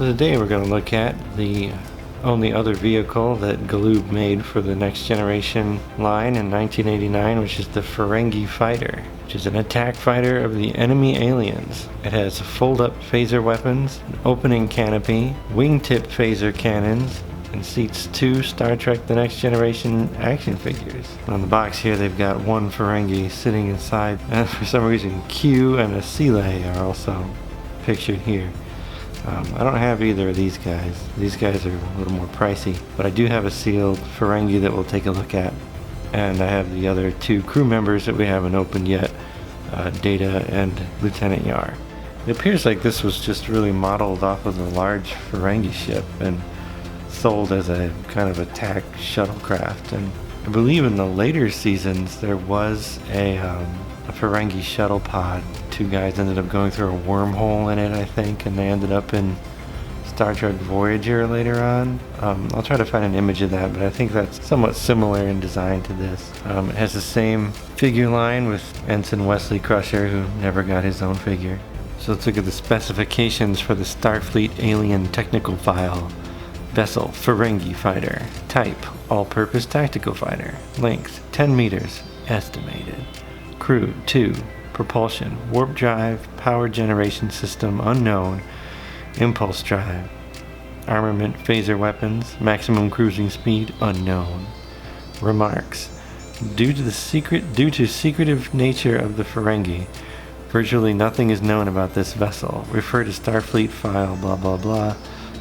So today we're going to look at the only other vehicle that Galoob made for the Next Generation line in 1989, which is the Ferengi Fighter, which is an attack fighter of the enemy aliens. It has fold-up phaser weapons, an opening canopy, wingtip phaser cannons, and seats 2 Star Trek The Next Generation action figures. On the box here they've got one Ferengi sitting inside, and for some reason Q and a Seeley are also pictured here. I don't have either of these guys. These guys are a little more pricey, but I do have a sealed Ferengi that we'll take a look at. And I have the other 2 crew members that we haven't opened yet, Data and Lieutenant Yar. It appears like this was just really modeled off of the large Ferengi ship and sold as a kind of attack shuttlecraft. And I believe in the later seasons there was a Ferengi shuttle pod. 2 guys ended up going through a wormhole in it, I think, and they ended up in Star Trek Voyager later on. I'll try to find an image of that, but I think that's somewhat similar in design to this. It has the same figure line with Ensign Wesley Crusher, who never got his own figure. So let's look at the specifications for the Starfleet Alien Technical File. Vessel, Ferengi Fighter. Type, all-purpose tactical fighter. Length, 10 meters, estimated. Crew, 2. Propulsion, warp drive, power generation system unknown, impulse drive. Armament, phaser weapons, maximum cruising speed unknown. Remarks: due to secretive nature of the Ferengi, virtually nothing is known about this vessel. Refer to Starfleet file blah blah blah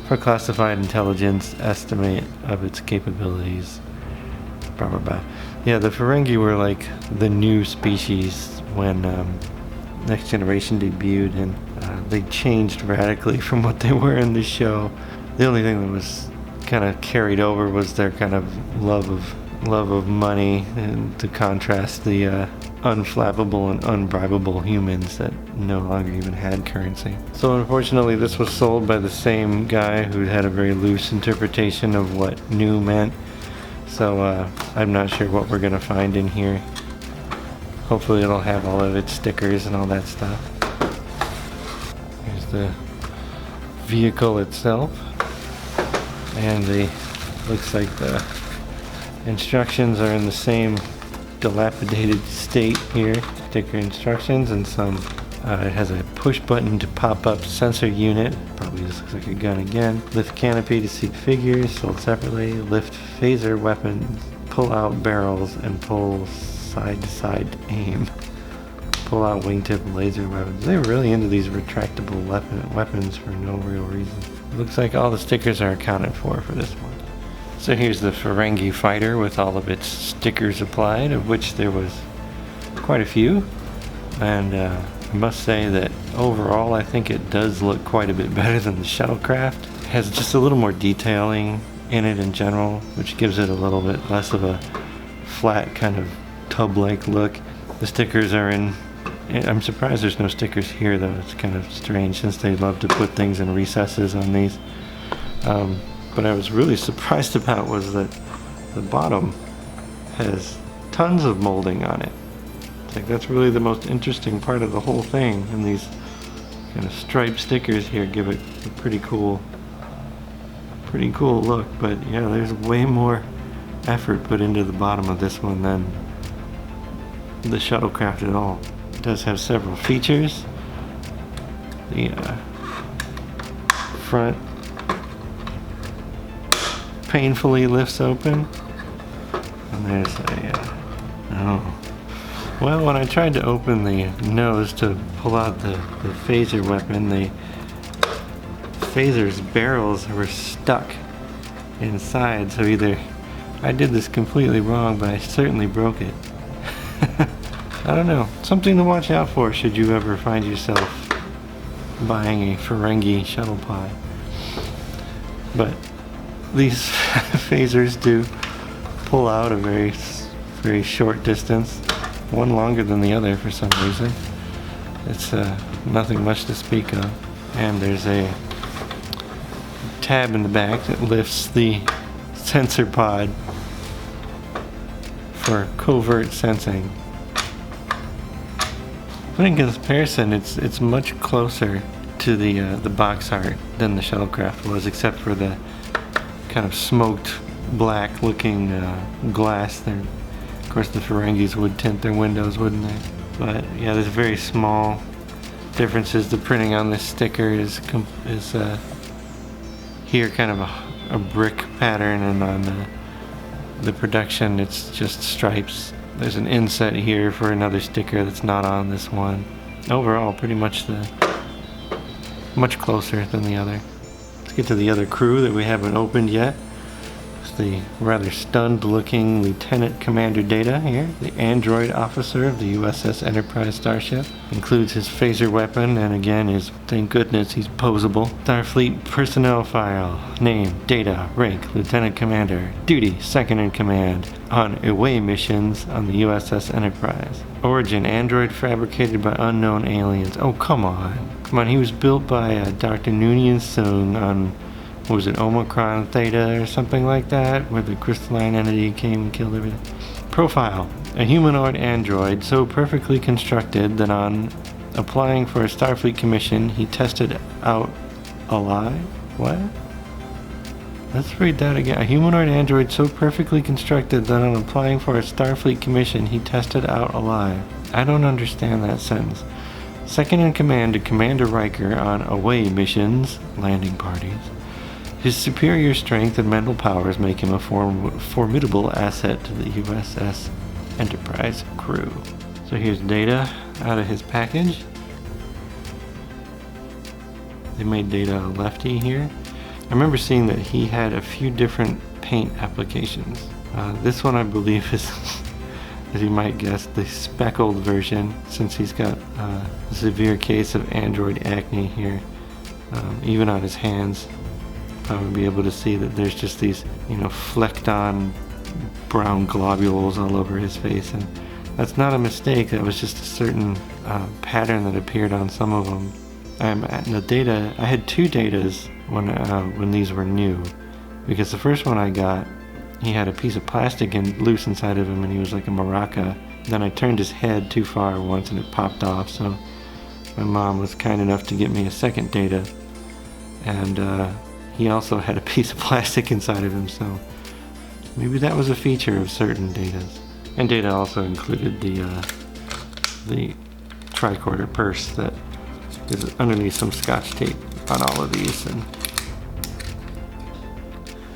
for classified intelligence estimate of its capabilities. Blah blah blah. Yeah, the Ferengi were like the new species when Next Generation debuted, and they changed radically from what they were in the show. The only thing that was kind of carried over was their kind of love of money, and to contrast the unflappable and unbribable humans that no longer even had currency. So unfortunately this was sold by the same guy who had a very loose interpretation of what new meant. So I'm not sure what we're gonna find in here. Hopefully it'll have all of its stickers and all that stuff. Here's the vehicle itself. And looks like the instructions are in the same dilapidated state here. Sticker instructions and some, it has a push button to pop up sensor unit. Probably just looks like a gun again. Lift canopy to seat figures, sold separately. Lift phaser weapons, pull out barrels, and pull side-to-side aim. Pull out wingtip laser weapons. They were really into these retractable weapons for no real reason. It looks like all the stickers are accounted for this one. So here's the Ferengi Fighter with all of its stickers applied, of which there was quite a few. And I must say that overall I think it does look quite a bit better than the shuttlecraft. It has just a little more detailing in it in general, which gives it a little bit less of a flat kind of tub-like look. The stickers are in... I'm surprised there's no stickers here though. It's kind of strange since they love to put things in recesses on these. But I was really surprised about was that the bottom has tons of molding on it. It's like that's really the most interesting part of the whole thing, and these kind of striped stickers here give it a pretty cool look. But yeah, there's way more effort put into the bottom of this one than the shuttlecraft at all. It does have several features. The front painfully lifts open, and there's well, when I tried to open the nose to pull out the phaser weapon, the phaser's barrels were stuck inside, so either I did this completely wrong, but I certainly broke it. I don't know. Something to watch out for should you ever find yourself buying a Ferengi shuttle pod. But these phasers do pull out a very, very short distance. One longer than the other for some reason. It's nothing much to speak of. And there's a tab in the back that lifts the sensor pod for covert sensing. But in comparison, it's much closer to the box art than the shuttlecraft was, except for the kind of smoked black looking glass there. Of course the Ferengis would tint their windows, wouldn't they? But yeah, there's very small differences. The printing on this sticker is here kind of a brick pattern, and on the production it's just stripes. There's an inset here for another sticker that's not on this one. Overall, pretty much much closer than the other. Let's get to the other crew that we haven't opened yet. It's the rather stunned looking Lieutenant Commander Data here, the android officer of the USS Enterprise starship. Includes his phaser weapon, and again, thank goodness he's posable. Starfleet personnel file. Name, Data, rank, Lieutenant Commander. Duty, second in command. On away missions on the USS Enterprise. Origin, android fabricated by unknown aliens. Oh, come on. Come on, he was built by Dr. Noonien Sung on, what was it, Omicron Theta or something like that, where the crystalline entity came and killed everything. Profile, a humanoid android so perfectly constructed that on applying for a Starfleet commission, he tested out alive? What? Let's read that again. A humanoid android so perfectly constructed that on applying for a Starfleet commission, he tested out alive. I don't understand that sentence. Second in command to Commander Riker on away missions, landing parties. His superior strength and mental powers make him a formidable asset to the USS Enterprise crew. So here's Data out of his package. They made Data a lefty here. I remember seeing that he had a few different paint applications. This one I believe is, as you might guess, the speckled version, since he's got a severe case of android acne here. Even on his hands, probably be able to see that there's just these, flecked on brown globules all over his face, and that's not a mistake. That was just a certain pattern that appeared on some of them. The Data, I had two Datas when these were new, because the first one I got, he had a piece of plastic loose inside of him, and he was like a maraca. Then I turned his head too far once, and it popped off. So my mom was kind enough to get me a second Data, and he also had a piece of plastic inside of him. So maybe that was a feature of certain Datas. And Data also included the tricorder purse that is underneath some scotch tape on all of these.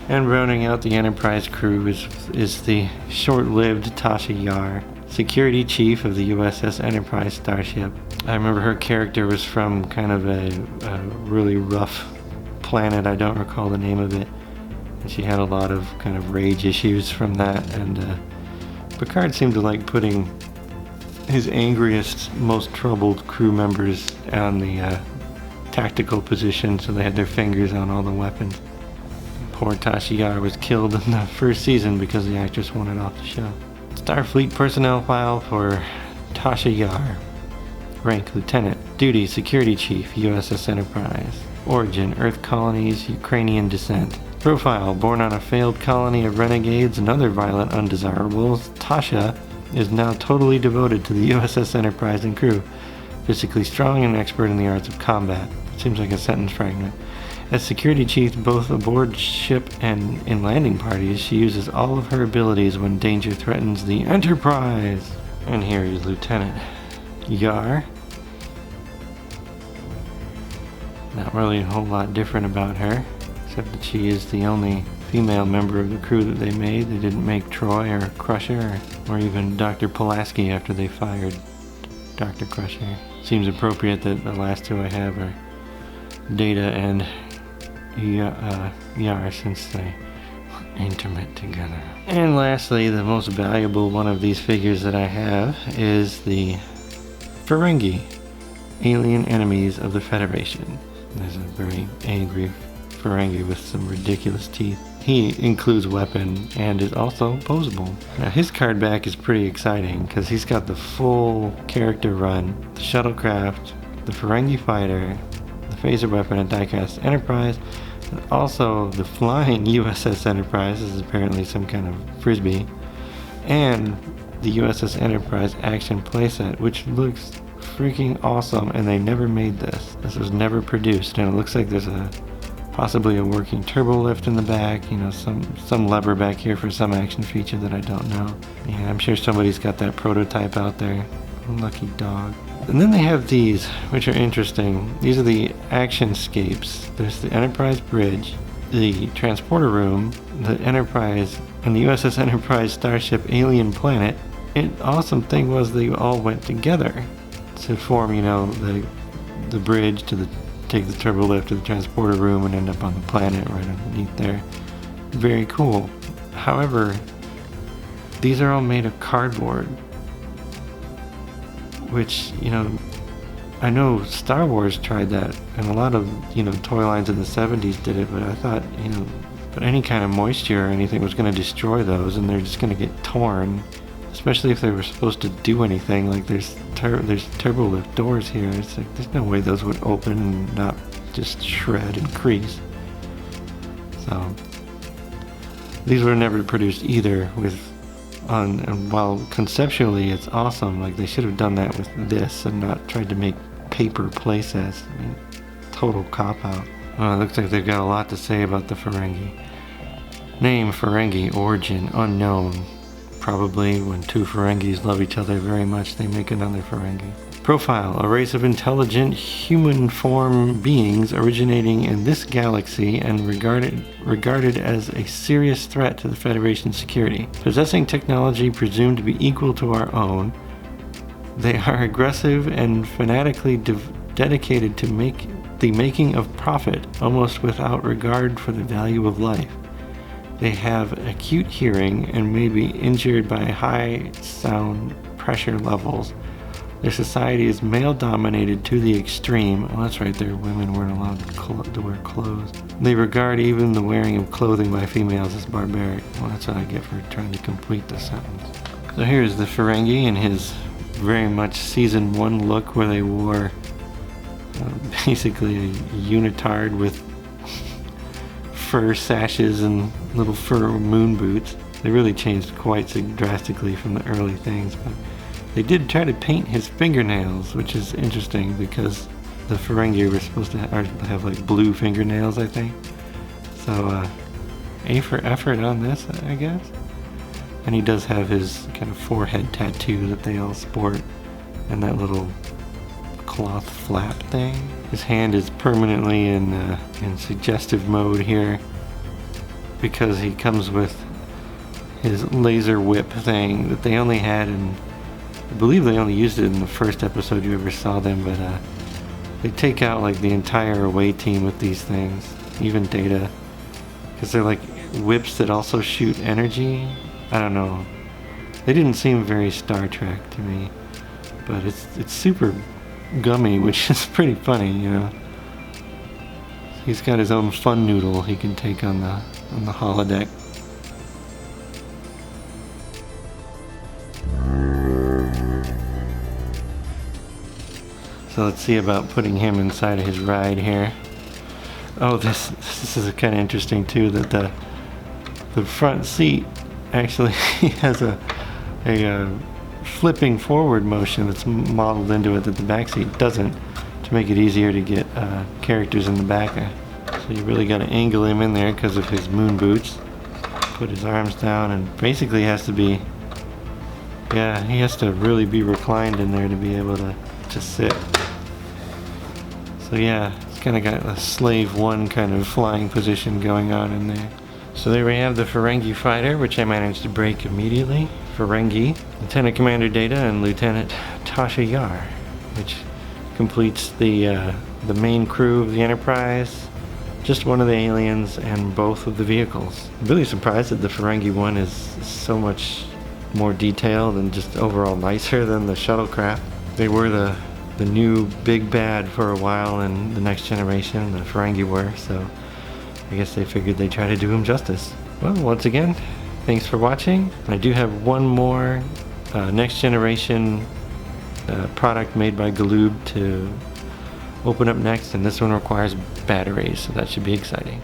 And rounding out the Enterprise crew is the short-lived Data Yar, security chief of the USS Enterprise starship. I remember her character was from kind of a really rough planet. I don't recall the name of it. And she had a lot of kind of rage issues from that, and Picard seemed to like putting his angriest, most troubled crew members on the tactical position, so they had their fingers on all the weapons. Poor Data Yar was killed in the first season because the actress wanted off the show. Starfleet personnel file for Data Yar. Rank, Lieutenant. Duty, Security Chief, USS Enterprise. Origin, Earth colonies, Ukrainian descent. Profile, born on a failed colony of renegades and other violent undesirables, Tasha is now totally devoted to the USS Enterprise and crew. Physically strong and expert in the arts of combat. Seems like a sentence fragment. As security chief both aboard ship and in landing parties, she uses all of her abilities when danger threatens the Enterprise. And here is Lieutenant Yar. Not really a whole lot different about her, except that she is the only female member of the crew that they made. They didn't make Troy or Crusher or even Dr. Pulaski after they fired Dr. Crusher. Seems appropriate that the last two I have are Data and Yar, since they were intimate together. And lastly, the most valuable one of these figures that I have is the Ferengi, alien enemies of the Federation. There's a very angry Ferengi with some ridiculous teeth. He includes weapon and is also posable. Now his card back is pretty exciting because he's got the full character run, the shuttlecraft, the Ferengi Fighter, the phaser weapon and diecast Enterprise, and also the flying USS Enterprise. This is apparently some kind of frisbee, and the USS Enterprise action playset, which looks freaking awesome, and they never made this. This was never produced, and it looks like there's possibly a working turbo lift in the back, you know, some lever back here for some action feature that I don't know. Yeah, I'm sure somebody's got that prototype out there. Lucky dog. And then they have these, which are interesting. These are the action scapes. There's the Enterprise bridge, the transporter room, the Enterprise, and the USS Enterprise starship alien planet. And awesome thing was they all went together to form, you know, the bridge to take the turbo lift to the transporter room and end up on the planet right underneath there. Very cool. However, these are all made of cardboard, which, you know, I know Star Wars tried that, and a lot of, you know, toy lines in the 70s did it, but I thought, you know, but any kind of moisture or anything was going to destroy those, and they're just going to get torn, especially if they were supposed to do anything. Like there's turbo lift doors here. It's like there's no way those would open and not just shred and crease. So these were never produced either and while conceptually it's awesome, like they should have done that with this and not tried to make paper playsets. I mean, total cop-out. It looks like they've got a lot to say about the Ferengi. Name Ferengi, origin unknown. Probably when two Ferengis love each other very much, they make another Ferengi. Profile, a race of intelligent human form beings originating in this galaxy and regarded as a serious threat to the Federation's security. Possessing technology presumed to be equal to our own, they are aggressive and fanatically dedicated to the making of profit, almost without regard for the value of life. They have acute hearing and may be injured by high sound pressure levels. Their society is male-dominated to the extreme. Oh, that's right, their women weren't allowed to wear clothes. They regard even the wearing of clothing by females as barbaric. Well, that's what I get for trying to complete the sentence. So here's the Ferengi in his very much Season 1 look, where they wore basically a unitard with fur sashes and little fur moon boots. They really changed quite drastically from the early things, but they did try to paint his fingernails, which is interesting because the Ferengi were supposed to have like blue fingernails, I think. So A for effort on this, I guess. And he does have his kind of forehead tattoo that they all sport, and that little cloth flap thing. His hand is permanently in suggestive mode here because he comes with his laser whip thing that they only had in, I believe they only used it in the first episode you ever saw them, but they take out like the entire away team with these things, even Data, because they're like whips that also shoot energy. I don't know. They didn't seem very Star Trek to me, but it's super gummy, which is pretty funny, you know. He's got his own fun noodle he can take on the holodeck. So let's see about putting him inside of his ride here. Oh, this is kind of interesting too, that the front seat actually has a flipping forward motion that's modeled into it that the back seat doesn't, to make it easier to get characters in the back. So you really got to angle him in there because of his moon boots. Put his arms down, and basically has to be, yeah, he has to really be reclined in there to be able to sit. So yeah, it's kind of got a Slave 1 kind of flying position going on in there. So there we have the Ferengi Fighter, which I managed to break immediately. Ferengi, Lieutenant Commander Data, and Lieutenant Tasha Yar, which completes the main crew of the Enterprise, just one of the aliens, and both of the vehicles. I'm really surprised that the Ferengi one is so much more detailed and just overall nicer than the shuttlecraft. They were the new big bad for a while in the Next Generation, the Ferengi were, so I guess they figured they'd try to do them justice. Well, once again, thanks for watching. I do have one more Next Generation product made by Galoob to open up next, and this one requires batteries, so that should be exciting.